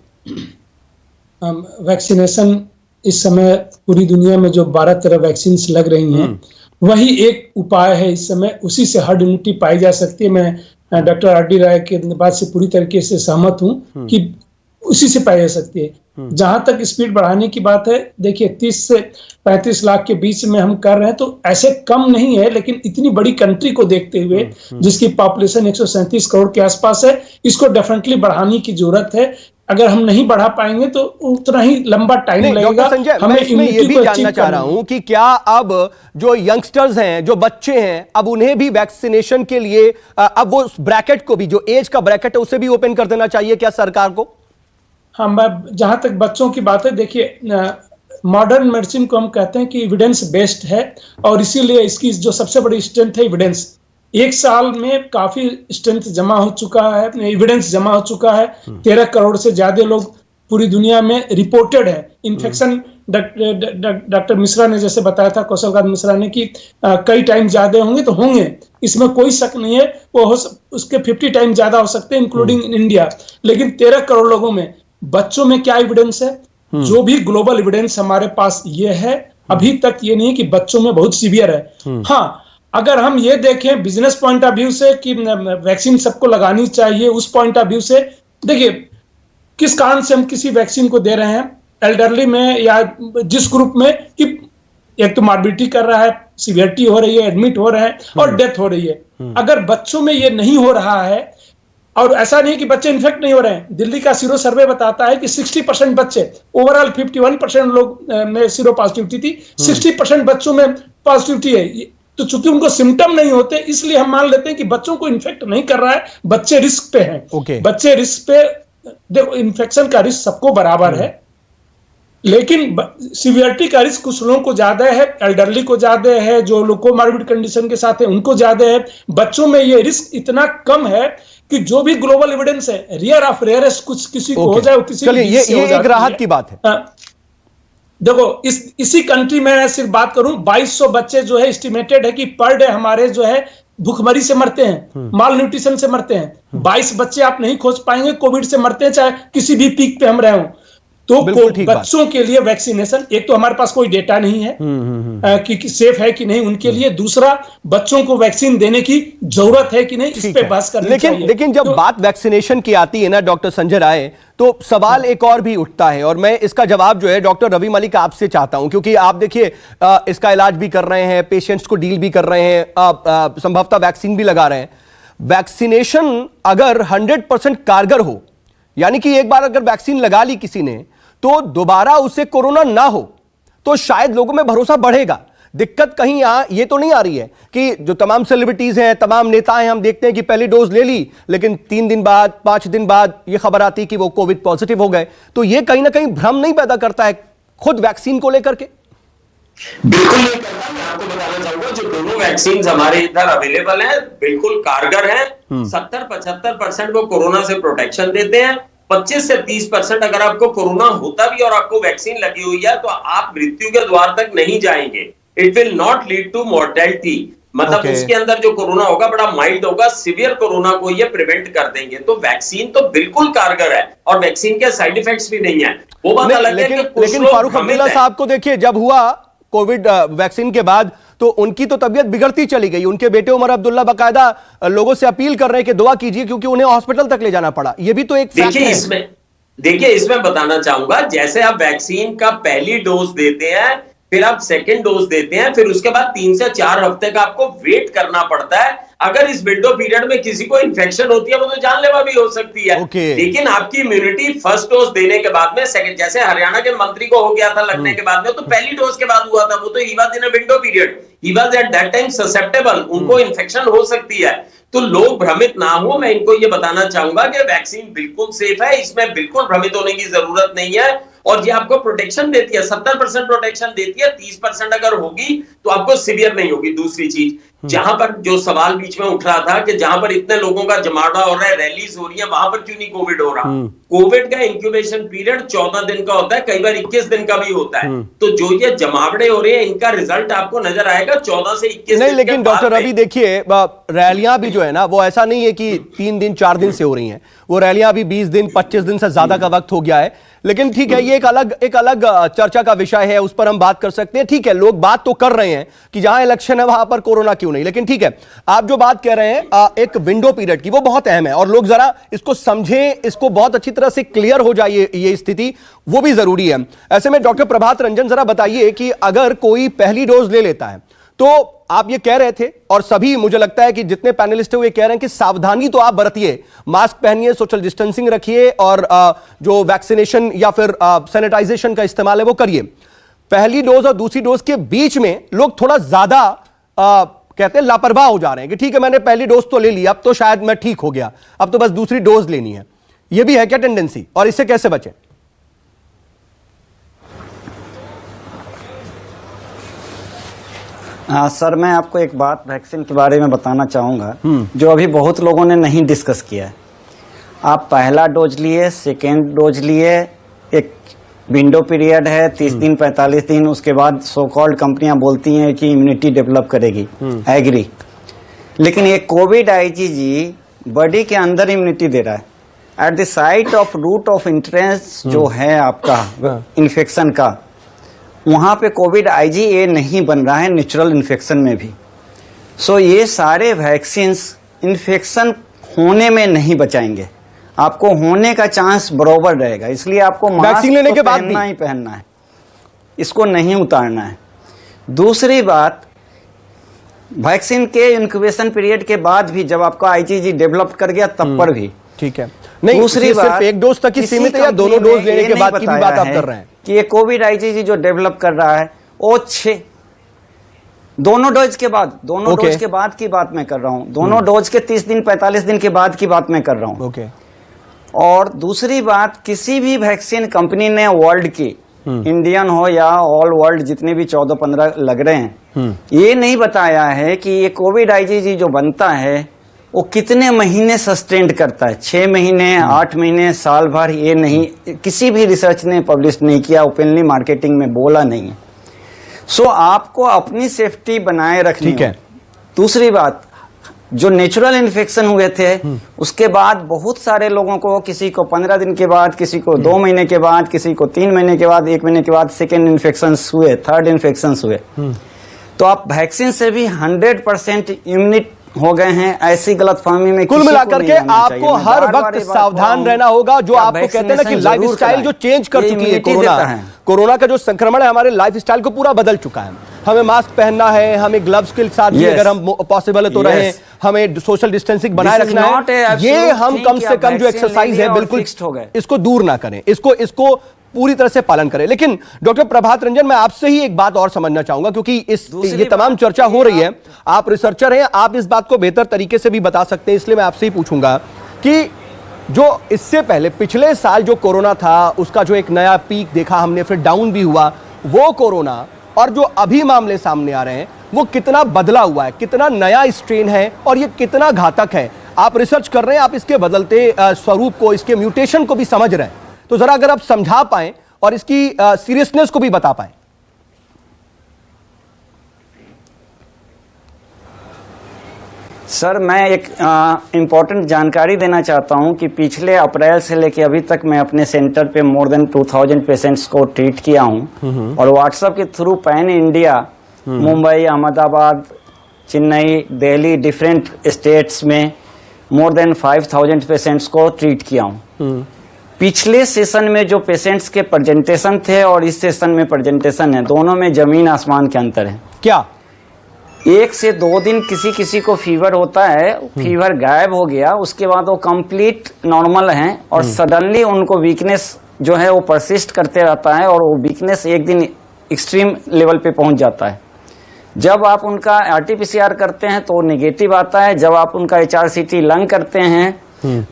वैक्सीनेशन इस समय पूरी दुनिया में जो 12 तरह वैक्सीन लग रही हैं, वही एक उपाय है इस समय। उसी से हर्ड इम्यूनिटी पाई जा सकती है। मैं डॉक्टर RD राय के बात से पूरी तरीके से सहमत हूं कि उसी से पाई जा सकती है। जहां तक स्पीड बढ़ाने की बात है, देखिए 30 से 35 लाख के बीच में हम कर रहे हैं, तो ऐसे कम नहीं है, लेकिन इतनी बड़ी कंट्री को देखते हुए जिसकी पॉपुलेशन 137 करोड़ के आसपास है, इसको डेफिनेटली बढ़ाने की जरूरत है। अगर हम नहीं बढ़ा पाएंगे तो उतना ही लंबा टाइम लगेगा। डॉक्टर संजय, मैं इसमें ये भी जानना चाह रहा हूं कि क्या अब जो यंगस्टर्स हैं, जो बच्चे हैं, अब उन्हें भी वैक्सीनेशन के लिए अब वो ब्रैकेट को भी, जो एज का ब्रैकेट है, उसे भी ओपन कर देना चाहिए क्या सरकार को? हाँ, मैं जहां तक बच्चों की बात है, देखिए मॉडर्न मेडिसिन को हम कहते हैं कि एविडेंस बेस्ड है, और इसीलिए इसकी जो सबसे बड़ी स्ट्रेंथ है एविडेंस। एक साल में काफी स्ट्रेंथ जमा हो चुका है, एविडेंस जमा हो चुका है। 13 करोड़ से ज्यादा लोग पूरी दुनिया में रिपोर्टेड है इन्फेक्शन। डॉक्टर मिश्रा ने जैसे बताया था, कौशलकांत मिश्रा ने, कि कई टाइम ज्यादा होंगे तो होंगे, इसमें कोई शक नहीं है। वो उसके 50 टाइम ज्यादा हो सकते हैं, इंक्लूडिंग इन इंडिया। लेकिन 13 करोड़ लोगों में, बच्चों में क्या एविडेंस है? जो भी ग्लोबल एविडेंस हमारे पास ये है, अभी तक ये नहीं है कि बच्चों में बहुत सीवियर है। हाँ, अगर हम ये देखें बिजनेस पॉइंट ऑफ व्यू से कि वैक्सीन सबको लगानी चाहिए, उस पॉइंट ऑफ व्यू से देखिए किस कारण से हम किसी वैक्सीन को दे रहे हैं एल्डरली में या जिस ग्रुप में, कि एक तो मॉर्बिडिटी कर रहा है, सीवियरिटी हो रही है, एडमिट हो रहे हैं और डेथ हो रही है। अगर बच्चों में ये नहीं हो रहा है, और ऐसा नहीं कि बच्चे इन्फेक्ट नहीं हो रहे हैं, दिल्ली का सीरो सर्वे बताता है कि 60% बच्चे, ओवरऑल 51% लोग में सीरो पॉजिटिविटी थी, 60% बच्चों में पॉजिटिविटी है। तो चूंकि उनको सिम्टम नहीं होते, इसलिए हम मान लेते हैं कि बच्चों को इन्फेक्ट नहीं कर रहा है, बच्चे रिस्क पे हैं। बच्चे रिस्क पे, देखो इन्फेक्शन का रिस्क सबको बराबर है, लेकिन सीवियरिटी का रिस्क कुछ लोगों को ज्यादा है, एल्डरली को ज्यादा है, जो लोग कोमॉर्बिड कंडीशन के साथ है उनको ज्यादा है। बच्चों में ये रिस्क इतना कम है कि जो भी ग्लोबल एविडेंस है, रेयर ऑफ रेयरेस्ट कुछ किसी को हो जाए, किसी चलिए ये एक राहत की बात है। देखो इसी कंट्री में सिर्फ बात करूं, 2200 बच्चे जो है एस्टिमेटेड है कि पर डे हमारे जो है भूखमरी से मरते हैं, माल न्यूट्रिशन से मरते हैं। 22 बच्चे आप नहीं खोज पाएंगे कोविड से मरते हैं, चाहे किसी भी पीक पे हम रहे हों। तो बच्चों के लिए वैक्सीनेशन, एक तो हमारे पास कोई डेटा नहीं है कि सेफ है कि नहीं उनके लिए, दूसरा बच्चों को वैक्सीन देने की जरूरत है कि नहीं, इस पे बहस करनी चाहिए। लेकिन जब बात वैक्सीनेशन की आती है ना डॉक्टर संजय राय, तो सवाल एक और भी उठता है, और मैं इसका जवाब जो है डॉक्टर रवि मलिक आपसे चाहता हूं, क्योंकि आप देखिए इसका इलाज भी कर रहे हैं, पेशेंट्स को डील भी कर रहे हैं, संभवतः वैक्सीन भी लगा रहे हैं। वैक्सीनेशन अगर 100% कारगर हो, यानी कि एक बार अगर वैक्सीन लगा ली किसी ने तो दोबारा उसे कोरोना ना हो, तो शायद लोगों में भरोसा बढ़ेगा। दिक्कत कहीं ये तो नहीं आ रही है कि जो तमाम सेलिब्रिटीज हैं, तमाम नेता हैं, हम देखते हैं कि पहली डोज ले ली, लेकिन 3 दिन बाद, 5 दिन बाद ये खबर आती कि वो कोविड पॉजिटिव हो गए। तो ये कहीं ना कहीं भ्रम नहीं पैदा करता है खुद वैक्सीन को लेकर के? बिल्कुल नहीं करता। मैं आपको बताना चाहूंगा, जो दोनों वैक्सीन हमारे इधर अवेलेबल हैं, बिल्कुल कारगर हैं। 70-75% वो कोरोना से प्रोटेक्शन देते हैं। 25 से 30% अगर आपको कोरोना होता भी और आपको वैक्सीन लगी हुई है, तो आप मृत्यु के द्वार तक नहीं जाएंगे। It will not lead to mortality, मतलब उसके अंदर जो कोरोना होगा बड़ा माइल्ड होगा, सिवियर कोरोना को ये प्रिवेंट कर देंगे। तो वैक्सीन तो बिल्कुल कारगर है, और वैक्सीन के साइड इफेक्ट्स भी नहीं है। वो बात अलग है कि लेकिन फारूक अब्दुल्ला साहब को देखिए, जब हुआ कोविड वैक्सीन के बाद तो उनकी तो तबीयत बिगड़ती चली गई। उनके बेटे उमर अब्दुल्ला बाकायदा लोगों से अपील कर रहे हैं कि दुआ कीजिए, क्योंकि उन्हें हॉस्पिटल तक ले जाना पड़ा। ये भी तो एक फैक्ट है। देखिए इसमें बताना चाहूंगा, जैसे आप वैक्सीन का पहली डोज देते हैं, फिर आप सेकेंड डोज देते हैं, फिर उसके बाद 3 से 4 हफ्ते का आपको वेट करना पड़ता है। अगर इस विंडो पीरियड में किसी को इन्फेक्शन होती है, वो तो जानलेवा भी हो सकती है। लेकिन आपकी इम्यूनिटी फर्स्ट डोज देने के बाद में, सेकंड, जैसे हरियाणा के मंत्री को हो गया था लगने के बाद में, तो पहली डोज के बाद हुआ था, वो तो he was in a window period, he was at that time susceptible, उनको इन्फेक्शन हो सकती है। तो लोग भ्रमित ना हो, मैं इनको ये बताना चाहूंगा कि वैक्सीन बिल्कुल सेफ है, इसमें बिल्कुल भ्रमित होने की जरूरत नहीं है। और ये आपको प्रोटेक्शन देती है, 70% प्रोटेक्शन देती है, 30% अगर होगी तो आपको सीवियर नहीं होगी। दूसरी चीज, जहां पर जो सवाल बीच में उठ रहा था कि जहां पर इतने लोगों का जमावड़ा हो रहा है, रैलीज हो रही है, वहां पर क्यों नहीं कोविड हो रहा? कोविड का इंक्यूबेशन पीरियड 14 दिन का होता है, कई बार 21 दिन का भी होता है। तो जो ये जमावड़े हो रहे हैं, इनका रिजल्ट आपको नजर आएगा 14 से 21 दिन। नहीं, लेकिन डॉक्टर रवि देखिए, रैलियां भी जो है ना, वो ऐसा नहीं है कि 3 दिन 4 दिन से हो रही हैं। वो रैलियां भी 20 दिन 25 दिन से ज्यादा का वक्त हो गया है। लेकिन ठीक है, ये एक अलग चर्चा का विषय है, उस पर हम बात कर सकते हैं। ठीक है, लोग बात तो कर रहे हैं कि जहां इलेक्शन है वहां पर कोरोना क्यों नहीं, लेकिन ठीक है, आप जो बात कह रहे हैं एक विंडो पीरियड की, वो बहुत अहम है और लोग जरा इसको समझें, इसको बहुत अच्छी तरह से क्लियर हो जाए ये स्थिति, वो भी जरूरी है। ऐसे में डॉक्टर प्रभात रंजन जरा बताइए कि अगर कोई पहली डोज ले लेता है तो आप ये कह रहे थे और सभी मुझे लगता है कि जितने पैनलिस्ट हैं वो ये कह रहे हैं कि सावधानी तो आप बरतिए, मास्क पहनिए, सोशल डिस्टेंसिंग रखिए और जो वैक्सीनेशन या फिर सैनिटाइजेशन का इस्तेमाल है वो करिए। पहली डोज और दूसरी डोज के बीच में लोग थोड़ा ज्यादा कहते हैं लापरवाह हो जा रहे हैं कि ठीक है मैंने पहली डोज तो ले ली, अब तो शायद मैं ठीक हो गया, अब तो बस दूसरी डोज लेनी है। यह भी है क्या टेंडेंसी, और इससे कैसे बचें? सर मैं आपको एक बात वैक्सीन के बारे में बताना चाहूँगा जो अभी बहुत लोगों ने नहीं डिस्कस किया है। आप पहला डोज लिए, सेकेंड डोज लिए, एक विंडो पीरियड है 30 दिन 45 दिन, उसके बाद सो कॉल्ड कंपनियां बोलती हैं कि इम्यूनिटी डेवलप करेगी, एग्री, लेकिन ये कोविड आईजीजी बॉडी के अंदर इम्यूनिटी दे रहा है। At the site of route of entrance जो है आपका इन्फेक्शन का, वहां पे कोविड आईजीए नहीं बन रहा है नेचुरल इन्फेक्शन में भी। सो ये सारे वैक्सीन्स इन्फेक्शन होने में नहीं बचाएंगे, आपको होने का चांस बराबर रहेगा, इसलिए आपको मास्क लेने के बाद पहनना ही पहनना है, इसको नहीं उतारना है। दूसरी बात, वैक्सीन के इंक्यूबेशन पीरियड के बाद भी जब आपका आईजीजी डेवलप कर गया तब पर भी ठीक है। नहीं, दूसरी बात, सिर्फ एक डोज तक ही सीमित है या दोनों डोज लेने के बाद की भी बात आप कर रहे हैं कि ये कोविड आईजीजी जो डेवलप कर रहा है वो दोनों डोज के बाद, दोनों डोज के बाद की बात मैं कर रहा हूं, दोनों डोज के 30 दिन 45 दिन के बाद की बात मैं कर रहा हूं। और दूसरी बात, किसी भी वैक्सीन कंपनी ने वर्ल्ड की, इंडियन हो या ऑल वर्ल्ड जितने भी 14-15 लग रहे हैं, ये नहीं बताया है कि ये कोविड आईजीजी जो बनता है वो कितने महीने सस्टेन करता है, 6 महीने 8 महीने साल भर, ये नहीं, किसी भी रिसर्च ने पब्लिश नहीं किया, ओपनली मार्केटिंग में बोला नहीं है। सो आपको अपनी सेफ्टी बनाए रखनी है। दूसरी बात, जो नेचुरल इन्फेक्शन हुए थे उसके बाद बहुत सारे लोगों को, किसी को 15 दिन के बाद, किसी को 2 महीने के बाद, किसी को 3 महीने के बाद, 1 महीने के बाद सेकेंड इन्फेक्शन हुए, थर्ड इन्फेक्शन हुए। तो आप वैक्सीन से भी 100% इम्यूनिट हो गए हैं, ऐसी गलतफहमी में कुल मिलाकर के आपको हर वक्त सावधान रहना होगा। जो आपको कहते हैं ना कि लाइफस्टाइल जो चेंज कर चुकी है कोरोना का जो संक्रमण है हमारे लाइफस्टाइल को पूरा बदल चुका है। हमें मास्क पहनना है, हमें ग्लव्स के साथ भी अगर हम पॉसिबल है तो रहे, हमें सोशल डिस्टेंसिंग बनाए रखना है। ये हम कम से कम जो एक्सरसाइज है बिल्कुल इसको दूर ना करें, इसको पूरी तरह से पालन करें। लेकिन डॉक्टर प्रभात रंजन, मैं आपसे ही एक बात और समझना चाहूंगा, क्योंकि ये तमाम चर्चा हो रही है, आप रिसर्चर हैं, आप इस बात को बेहतर तरीके से भी बता सकते हैं, इसलिए मैं आपसे ही पूछूंगा कि जो इससे पहले पिछले साल जो कोरोना था उसका जो एक नया पीक देखा हमने, फिर डाउन भी हुआ, वो कोरोना और जो अभी मामले सामने आ रहे हैं वो कितना बदला हुआ है, कितना नया स्ट्रेन है और ये कितना घातक है। आप रिसर्च कर रहे हैं, आप इसके बदलते स्वरूप को, इसके म्यूटेशन को भी समझ रहे हैं, तो जरा अगर आप समझा पाएं और इसकी सीरियसनेस को भी बता पाएं। सर मैं एक इम्पोर्टेंट जानकारी देना चाहता हूं कि पिछले अप्रैल से लेके अभी तक मैं अपने सेंटर पे मोर देन 2000 पेशेंट्स को ट्रीट किया हूं और व्हाट्सएप के through pan India, Mumbai, Ahmedabad, Chennai, Delhi, different states में मोर देन 5000 पेशेंट्स को ट्रीट किया हूं। पिछले सेशन में जो पेशेंट्स के प्रेजेंटेशन थे और इस सेशन में प्रेजेंटेशन है, दोनों में जमीन आसमान के अंतर है। क्या 1 से 2 दिन किसी को फीवर होता है, फीवर गायब हो गया, उसके बाद वो कंप्लीट नॉर्मल हैं और सडनली उनको वीकनेस जो है वो परसिस्ट करते रहता है और वो वीकनेस एक दिन एक्सट्रीम लेवल पे पहुंच जाता है। जब आप उनका RT-PCR करते हैं तो नेगेटिव आता है, जब आप उनका HRCT लंग करते हैं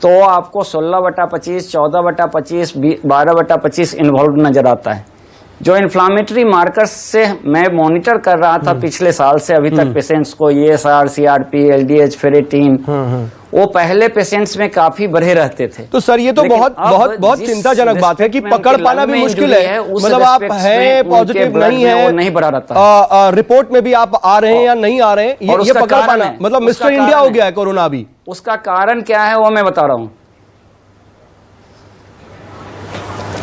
तो आपको 16/25, 14/25, 12/25 इन्वॉल्व नजर आता है। जो इन्फ्लामेटरी मार्कर्स से मैं मॉनिटर कर रहा था पिछले साल से अभी तक पेशेंट्स को, ESR, CRP, LDH, फेरेटिन, वो पहले पेशेंट्स में काफी बढ़े रहते थे। तो सर ये तो बहुत चिंताजनक बात है कि पकड़ पाना भी मुश्किल है। मतलब आप हैं पॉजिटिव नहीं है, नहीं बढ़ा रहता, रिपोर्ट में भी आप आ रहे हैं या नहीं आ रहे हैं, ये पकड़ पाना मतलब मिस्टर इंडिया हो गया है कोरोना अभी। उसका कारण क्या है वो मैं बता रहा हूं।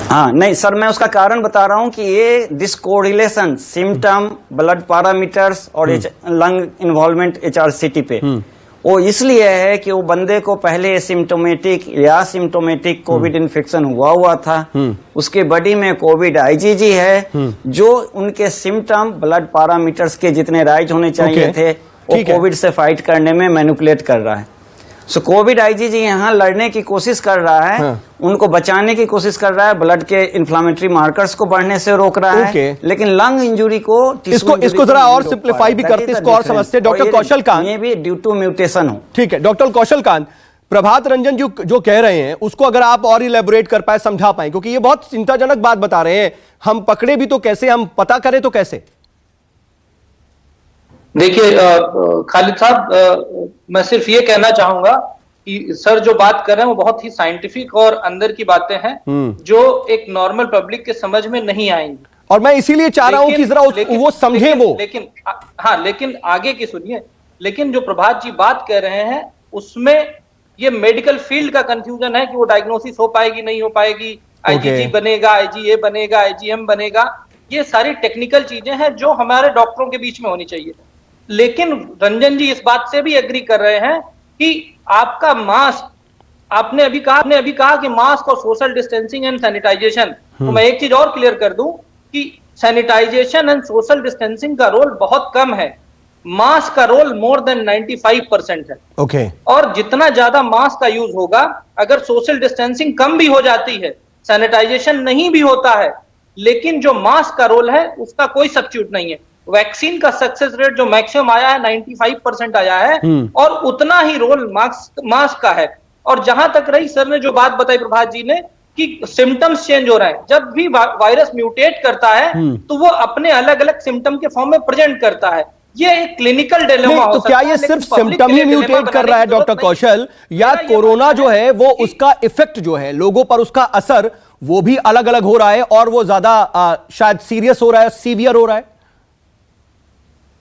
हाँ नहीं सर, मैं उसका कारण बता रहा हूँ कि ये this correlation symptom, blood parameters और लंग इन्वॉल्वमेंट HRCT पे वो इसलिए है कि वो बंदे को पहले एसिम्टोमेटिक या सिम्टोमेटिक कोविड इन्फेक्शन हुआ था, उसके बॉडी में कोविड IgG है, जो उनके सिम्टम ब्लड पैरामीटर्स के जितने राइज होने चाहिए थे वो कोविड से फाइट करने में मैनिपुलेट कर रहा है। सो कोविड IgG यहाँ लड़ने की कोशिश कर रहा है, उनको बचाने की कोशिश कर रहा है, ब्लड के इन्फ्लामेटरी मार्कर्स को बढ़ने से रोक रहा है, लेकिन लंग इंजुरी को इसको जरा और सिंप्लीफाई भी करते, इसको और समझते। डॉक्टर कौशल कांत, ये भी ड्यू टू म्यूटेशन हो। ठीक है डॉक्टर कौशल कांत, प्रभात रंजन जो कह रहे हैं उसको अगर आप और इलेबोरेट कर पाए, समझा पाए, क्योंकि ये बहुत चिंताजनक बात बता रहे हैं। हम पकड़े भी तो कैसे, हम पता करें तो कैसे? देखिए खालिद साहब, मैं सिर्फ ये कहना चाहूंगा कि सर जो बात कर रहे हैं वो बहुत ही साइंटिफिक और अंदर की बातें हैं जो एक नॉर्मल पब्लिक के समझ में नहीं आएंगी, और मैं इसीलिए चाह रहा हूं कि जरा वो समझे। लेकिन आगे की सुनिए। लेकिन जो प्रभात जी बात कह रहे हैं उसमें ये मेडिकल फील्ड का कंफ्यूजन है कि वो डायग्नोसिस हो पाएगी नहीं हो पाएगी, IgG बनेगा, IgA बनेगा, IgM बनेगा, ये सारी टेक्निकल चीजें हैं जो हमारे डॉक्टरों के बीच में होनी चाहिए। लेकिन रंजन जी इस बात से भी एग्री कर रहे हैं कि आपका मास्क, आपने अभी कहा कि मास्क और सोशल डिस्टेंसिंग एंड सैनिटाइजेशन, तो मैं एक चीज और क्लियर कर दूं कि सैनिटाइजेशन एंड सोशल डिस्टेंसिंग का रोल बहुत कम है, मास्क का रोल मोर देन 95% है। और जितना ज्यादा मास्क का यूज होगा, अगर सोशल डिस्टेंसिंग कम भी हो जाती है, सैनिटाइजेशन नहीं भी होता है, लेकिन जो मास्क का रोल है उसका कोई सब्स्टिट्यूट नहीं है। वैक्सीन का सक्सेस रेट जो मैक्सिमम आया है 95% आया है, और उतना ही रोल मास्क का है। और जहां तक रही सर ने जो बात बताई प्रभात जी ने कि सिम्टम्स चेंज हो रहे हैं, जब भी वायरस म्यूटेट करता है तो वो अपने अलग अलग सिम्टम के फॉर्म में प्रेजेंट करता है। ये एक क्लिनिकल डिलेमा हो तो सकता क्या है, ये सिर्फ सिम्टम ही म्यूटेट कर रहा है डॉक्टर कौशल, या कोरोना जो है वो उसका इफेक्ट जो है लोगों पर, उसका असर वो भी अलग अलग हो रहा है और वो ज्यादा शायद सीरियस हो रहा है, सीवियर हो रहा है?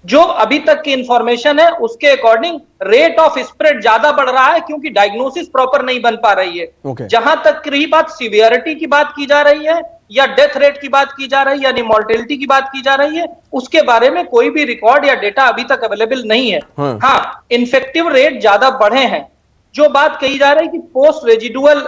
जो अभी तक की इंफॉर्मेशन है उसके अकॉर्डिंग रेट ऑफ स्प्रेड ज्यादा बढ़ रहा है क्योंकि डायग्नोसिस प्रॉपर नहीं बन पा रही है। जहां तक रही बात सीवियरिटी की बात की जा रही है या डेथ रेट की बात की जा रही है यानी मॉर्टेलिटी की बात की जा रही है, उसके बारे में कोई भी रिकॉर्ड या डेटा अभी तक अवेलेबल नहीं है। हाँ, इन्फेक्टिव रेट ज्यादा बढ़े हैं। जो बात कही जा रही है कि पोस्ट रेजिडुअल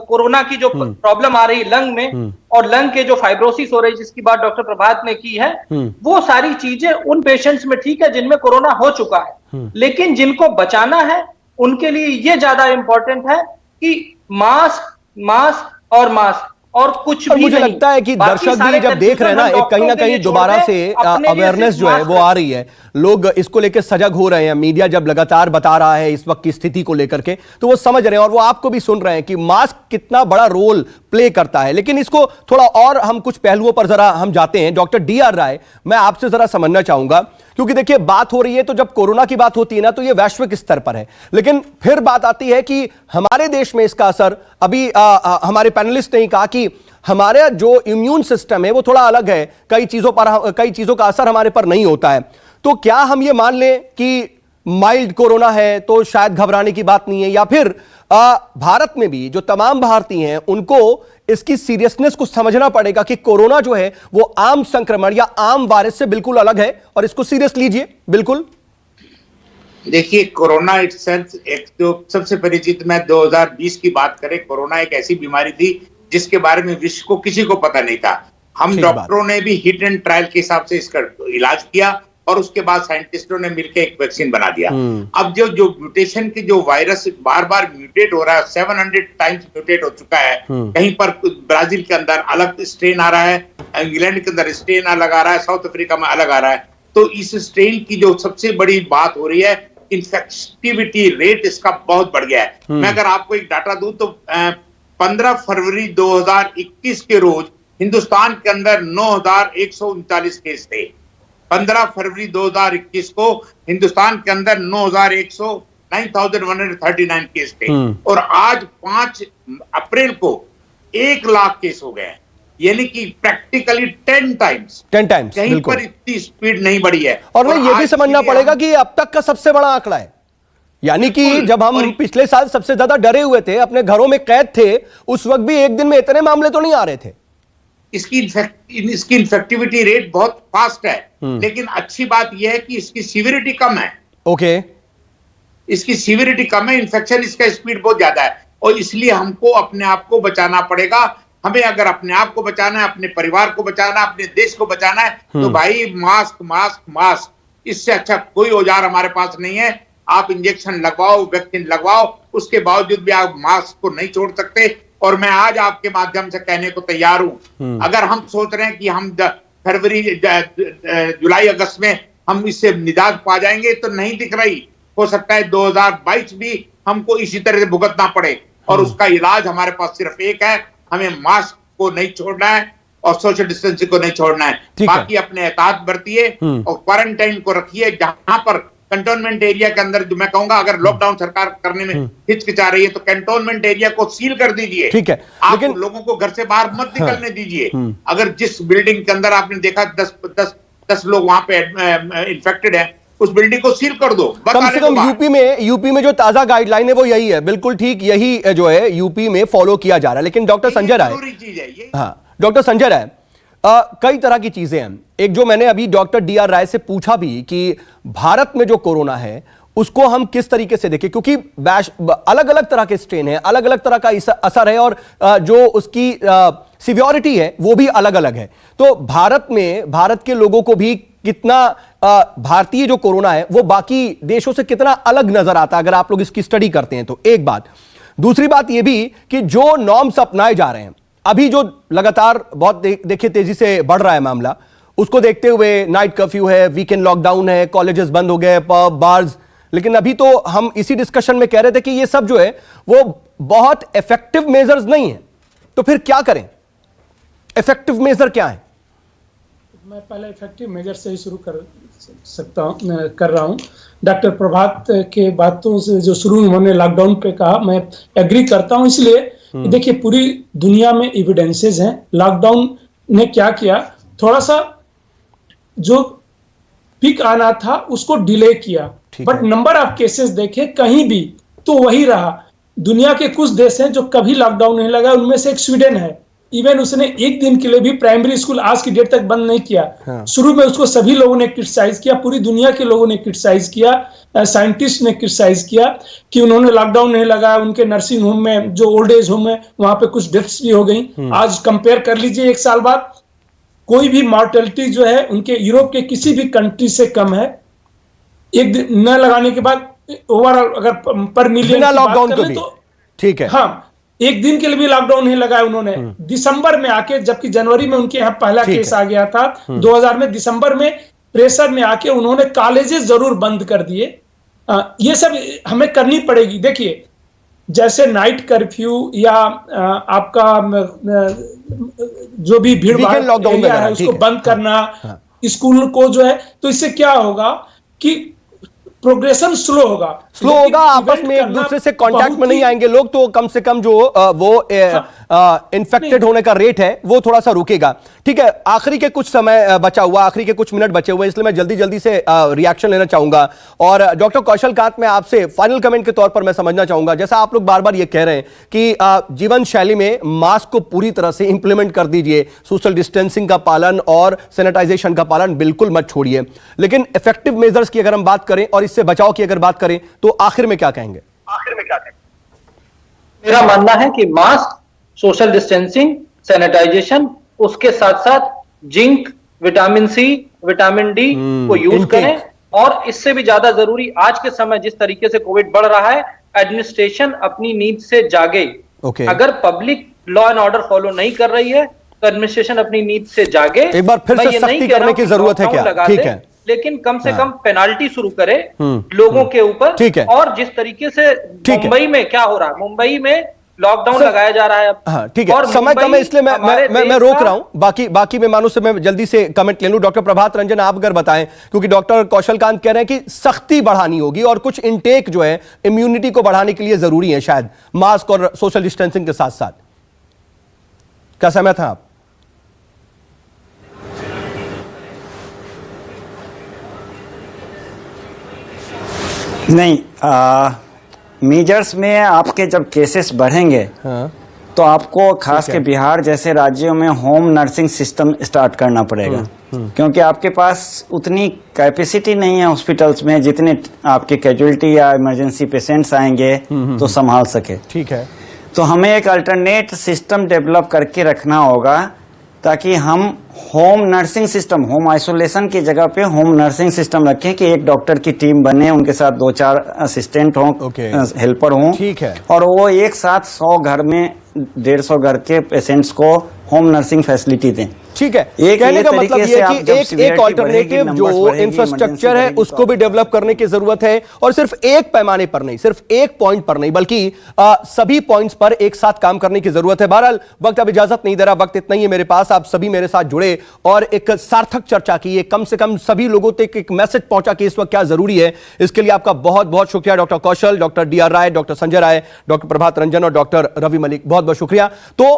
कोरोना की जो प्रॉब्लम आ रही है लंग में, और लंग के जो फाइब्रोसिस हो रही है जिसकी बात डॉक्टर प्रभात ने की है, वो सारी चीजें उन पेशेंट्स में ठीक है जिनमें कोरोना हो चुका है, लेकिन जिनको बचाना है उनके लिए ये ज्यादा इंपॉर्टेंट है कि मास्क और कुछ भी मुझे लगता है कि दर्शक भी जब देख रहे हैं ना, एक कहीं ना कहीं दोबारा से अवेयरनेस जो है वो आ रही है, लोग इसको लेकर सजग हो रहे हैं। मीडिया जब लगातार बता रहा है इस वक्त की स्थिति को लेकर के, तो वो समझ रहे हैं और वो आपको भी सुन रहे हैं कि मास्क कितना बड़ा रोल प्ले करता है। लेकिन इसको थोड़ा और हम कुछ पहलुओं पर जरा हम जाते हैं। डॉक्टर DR राय, मैं आपसे जरा समझना चाहूंगा, क्योंकि देखिए बात हो रही है तो जब कोरोना की बात होती है ना तो ये वैश्विक स्तर पर है, लेकिन फिर बात आती है कि हमारे देश में इसका असर, अभी हमारे पैनलिस्ट ने कहा कि हमारे जो इम्यून सिस्टम है वो थोड़ा अलग है, कई चीजों का असर हमारे पर नहीं होता है। तो क्या हम ये मान लें कि माइल्ड कोरोना है तो शायद घबराने की बात नहीं है, या फिर भारत में भी जो तमाम भारतीय हैं उनको इसकी सीरियसनेस को समझना पड़ेगा कि कोरोना जो है वो आम संक्रमण या आम वायरस से बिल्कुल अलग है और इसको सीरियस लीजिए? बिल्कुल। देखिए, कोरोना इटसेल्फ एक तो सबसे परिचित, मैं 2020 की बात करें, कोरोना एक ऐसी बीमारी थी जिसके बारे में विश्व को किसी को पता नहीं था। हम डॉक्टरों ने भी हिट एंड ट्रायल के हिसाब से इसका इलाज किया और उसके बाद साइंटिस्टों ने मिलकर एक वैक्सीन बना दिया। अब जो म्यूटेशन की जो वायरस बार बार म्यूटेट हो रहा है, 700 टाइम्स म्यूटेट हो चुका है, कहीं पर ब्राजील के अंदर अलग स्ट्रेन आ रहा है, इंग्लैंड के अंदर स्ट्रेन अलग आ रहा है, साउथ अफ्रीका में अलग आ रहा है। तो इस स्ट्रेन की जो सबसे बड़ी बात हो रही है, इन्फेक्टिविटी रेट इसका बहुत बढ़ गया है। मैं अगर आपको एक डाटा दूं तो 15 फरवरी 2021 के रोज हिंदुस्तान के अंदर 9,139 केस थे। 15 फरवरी 2021 को हिंदुस्तान के अंदर 9,139 केस थे, और आज 5 अप्रैल को 1 लाख केस हो गए हैं, यानी कि प्रैक्टिकली 10 टाइम्स कहीं पर इतनी स्पीड नहीं बढ़ी है। और ये भी समझना पड़ेगा कि अब तक का सबसे बड़ा आंकड़ा है, यानी कि बिल्कुल। जब हम और पिछले साल सबसे ज्यादा डरे हुए थे, अपने घरों में कैद थे, उस वक्त भी एक दिन में इतने मामले तो नहीं आ रहे थे। इसकी इन्फेक्टिविटी रेट बहुत फास्ट है, लेकिन अच्छी बात यह है कि इसकी सीवियरिटी कम है। ओके, इसकी सीवियरिटी कम है, इन्फेक्शन इसका स्पीड बहुत ज्यादा है, और इसलिए हमको अपने आप को बचाना पड़ेगा। हमें अगर अपने आप को बचाना है, अपने परिवार को बचाना है, अपने देश को बचाना है, तो भाई मास्क मास्क मास्क, इससे अच्छा कोई औजार हमारे पास नहीं है। आप इंजेक्शन लगवाओ, वैक्सीन लगवाओ, उसके बावजूद भी आप मास्क को नहीं छोड़ सकते। और मैं आज आपके माध्यम से कहने को तैयार हूं, अगर हम सोच रहे हैं कि हम फरवरी जुलाई अगस्त में हम इससे निजात पा जाएंगे, तो नहीं दिख रही। हो सकता है 2022 भी हमको इसी तरह से भुगतना पड़े, और उसका इलाज हमारे पास सिर्फ एक है, हमें मास्क को नहीं छोड़ना है और सोशल डिस्टेंसिंग को नहीं छोड़ना है। बाकी अपने एहतियात बरतिए और क्वारंटाइन को रखिए। जहां पर कंटोनमेंट एरिया के अंदर, जो मैं कहूंगा, अगर लॉकडाउन सरकार करने में हिचकिचा रही है तो कंटोनमेंट एरिया को सील कर दीजिए। ठीक है, आप लेकिन लोगों को घर से बाहर मत निकलने दीजिए। अगर जिस बिल्डिंग के अंदर आपने देखा 10 लोग वहां पे इन्फेक्टेड है, उस बिल्डिंग को सील कर दो। कम से कम यूपी में जो ताजा गाइडलाइन है वो यही है, बिल्कुल ठीक यही जो है यूपी में फॉलो किया जा रहा है। लेकिन डॉक्टर संजय राय, हाँ डॉक्टर संजय राय, कई तरह की चीजें हैं। एक जो मैंने अभी डॉक्टर डी.आर. राय से पूछा भी कि भारत में जो कोरोना है उसको हम किस तरीके से देखें, क्योंकि अलग अलग तरह के स्ट्रेन है, अलग अलग तरह का असर है, और जो उसकी सिवियरिटी है वो भी अलग अलग है। तो भारत में, भारत के लोगों को भी कितना भारतीय जो कोरोना है वो बाकी देशों से कितना अलग नजर आता है, अगर आप लोग इसकी स्टडी करते हैं तो। एक बात। दूसरी बात यह भी कि जो नॉर्म्स अपनाए जा रहे हैं अभी, जो लगातार बहुत देखिए तेजी से बढ़ रहा है मामला, उसको देखते हुए नाइट कर्फ्यू है, वीकेंड लॉकडाउन है, कॉलेजेस बंद हो गए, पब बार्स, लेकिन अभी तो हम इसी डिस्कशन में कह रहे थे कि ये सब जो है वो बहुत इफेक्टिव मेजर्स नहीं है। तो फिर क्या करें? इफेक्टिव मेजर क्या है? मैं पहले इफेक्टिव मेजर से ही शुरू कर रहा हूं। डॉक्टर प्रभात के बातों से जो शुरू उन्होंने लॉकडाउन पे कहा, मैं एग्री करता हूं। इसलिए देखिए, पूरी दुनिया में एविडेंसेस हैं। लॉकडाउन ने क्या किया, थोड़ा सा जो पीक आना था उसको डिले किया, बट नंबर ऑफ केसेस देखें कहीं भी तो वही रहा। दुनिया के कुछ देश हैं जो कभी लॉकडाउन नहीं लगा, उनमें से एक स्वीडन है। इवन उसने एक दिन के लिए भी प्राइमरी स्कूल आज की डेट तक बंद नहीं किया। शुरू में उसको सभी लोगों ने क्रिटिसाइज किया, पूरी दुनिया के लोगों ने क्रिटिसाइज किया, साइंटिस्ट ने क्रिटिसाइज किया कि उन्होंने लॉकडाउन नहीं लगाया। उनके नर्सिंग होम में, जो ओल्ड एज होम है, वहां पे कुछ डेथ्स भी हो गई। आज कंपेयर कर लीजिए, एक साल बाद कोई भी मॉर्टेलिटी जो है उनके यूरोप के किसी भी कंट्री से कम है। एक दिन न लगाने के बाद ओवरऑल अगर पर मिलियन लॉकडाउन को भी, ठीक है, हाँ, एक दिन के लिए भी लॉकडाउन नहीं लगाया उन्होंने। दिसंबर में आके, जबकि जनवरी में उनके यहाँ पहला केस आ गया था 2000 में, दिसंबर में प्रेशर में आके उन्होंने कॉलेजेस जरूर बंद कर दिए। ये सब हमें करनी पड़ेगी। देखिए, जैसे नाइट कर्फ्यू या आपका जो भी भीड़ भाड़ एरिया है उसको बंद करना, स्कूल को जो है, तो इससे क्या होगा कि प्रोग्रेशन स्लो होगा, आपस में एक दूसरे से कांटेक्ट में नहीं आएंगे लोग, तो कम से कम जो वो इन्फेक्टेड होने का रेट है वो थोड़ा सा रुकेगा। ठीक है, आखिरी के कुछ समय बचा हुआ, आखिरी के कुछ मिनट बचे हुए, इसलिए मैं जल्दी जल्दी से रिएक्शन लेना चाहूंगा। और डॉक्टर कौशल कांत, मैं आपसे फाइनल कमेंट के तौर पर मैं समझना चाहूंगा, जैसा आप लोग बार बार ये कह रहे हैं कि जीवन शैली में मास्क को पूरी तरह से इंप्लीमेंट कर दीजिए, सोशल डिस्टेंसिंग का पालन और सैनिटाइजेशन का पालन बिल्कुल मत छोड़िए, लेकिन इफेक्टिव मेजर्स की अगर हम बात करें और इससे बचाव की अगर बात करें तो आखिर में क्या कहेंगे? मेरा मानना है कि मास्क, सोशल डिस्टेंसिंग, सैनिटाइजेशन, उसके साथ साथ zinc, vitamin C, vitamin D को यूज करें। और इससे भी ज्यादा जरूरी आज के समय जिस तरीके से कोविड बढ़ रहा है, एडमिनिस्ट्रेशन अपनी नींद से जागे। अगर public law and order follow नहीं कर रही है तो एडमिनिस्ट्रेशन अपनी नींद से जागे। एक बार फिर से सख्ती करने की जरूरत है क्या? ठीक है, लेकिन कम से कम पेनाल्टी शुरू करे लोगों के ऊपर। ठीक है, और जिस तरीके से मुंबई में क्या हो रहा है, मुंबई में लॉकडाउन लगाया जा रहा है अब। हाँ, ठीक है, समय कम है इसलिए मैं रोक रहा हूं। बाकी मेहमानों से मैं जल्दी से कमेंट ले लूं। डॉक्टर प्रभात रंजन, आप अगर बताएं, क्योंकि डॉक्टर कौशल कांत कह रहे हैं कि सख्ती बढ़ानी होगी और कुछ इनटेक जो है इम्यूनिटी को बढ़ाने के लिए जरूरी है, शायद मास्क और सोशल डिस्टेंसिंग के साथ साथ। क्या सहमत हैं आप? नहीं, मेजर्स में आपके जब केसेस बढ़ेंगे हाँ। तो आपको खास के बिहार जैसे राज्यों में होम नर्सिंग सिस्टम स्टार्ट करना पड़ेगा, क्योंकि आपके पास उतनी कैपेसिटी नहीं है हॉस्पिटल्स में जितने आपके कैजुअलिटी या इमरजेंसी पेशेंट्स आएंगे तो संभाल सके। ठीक है। तो हमें एक अल्टरनेट सिस्टम डेवलप करके रखना होगा ताकि हम home nursing system, home isolation की जगह पे होम नर्सिंग सिस्टम रखें कि एक डॉक्टर की टीम बने, उनके साथ 2-4 असिस्टेंट हों, हेल्पर हों, ठीक है, और वो एक साथ 100 घर में 150 घर के पेशेंट्स को होम नर्सिंग फैसिलिटी दें। ठीक है। एक कहने का मतलब ये है कि एक severity ऑल्टरनेटिव बढ़ेगी, जो numbers बढ़ेगी, इंफ्रास्ट्रक्चर है emergency उसको भी डेवलप करने की जरूरत है, और सिर्फ एक पैमाने पर नहीं, सिर्फ एक पॉइंट पर नहीं, बल्कि सभी पॉइंट्स पर एक साथ काम करने की जरूरत है। बहरहाल वक्त अब इजाजत नहीं दे रहा, वक्त इतना ही है मेरे पास। आप सभी मेरे साथ जुड़े और एक सार्थक चर्चा की, कम से कम सभी लोगों तक एक मैसेज पहुंचा कि इस वक्त क्या जरूरी है। इसके लिए आपका बहुत बहुत शुक्रिया डॉक्टर कौशल, डॉक्टर डी आर राय, डॉक्टर संजय राय, डॉक्टर प्रभात रंजन और डॉक्टर रवि मलिक, बहुत बहुत शुक्रिया। तो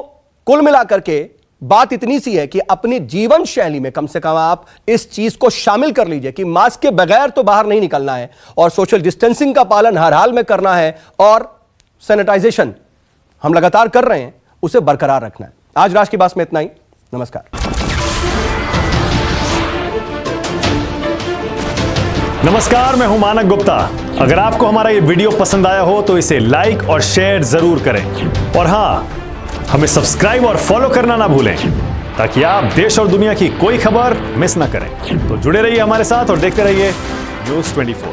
कुल मिलाकर के बात इतनी सी है कि अपनी जीवन शैली में कम से कम आप इस चीज को शामिल कर लीजिए कि मास्क के बगैर तो बाहर नहीं निकलना है, और सोशल डिस्टेंसिंग का पालन हर हाल में करना है, और सैनिटाइजेशन हम लगातार कर रहे हैं, उसे बरकरार रखना है। आज राष्ट्र की बात में इतना ही। नमस्कार। नमस्कार, मैं हूं मानक गुप्ता। अगर आपको हमारा ये वीडियो पसंद आया हो तो इसे लाइक और शेयर जरूर करें, और हां, हमें सब्सक्राइब और फॉलो करना ना भूलें ताकि आप देश और दुनिया की कोई खबर मिस ना करें। तो जुड़े रहिए हमारे साथ और देखते रहिए न्यूज़ 24।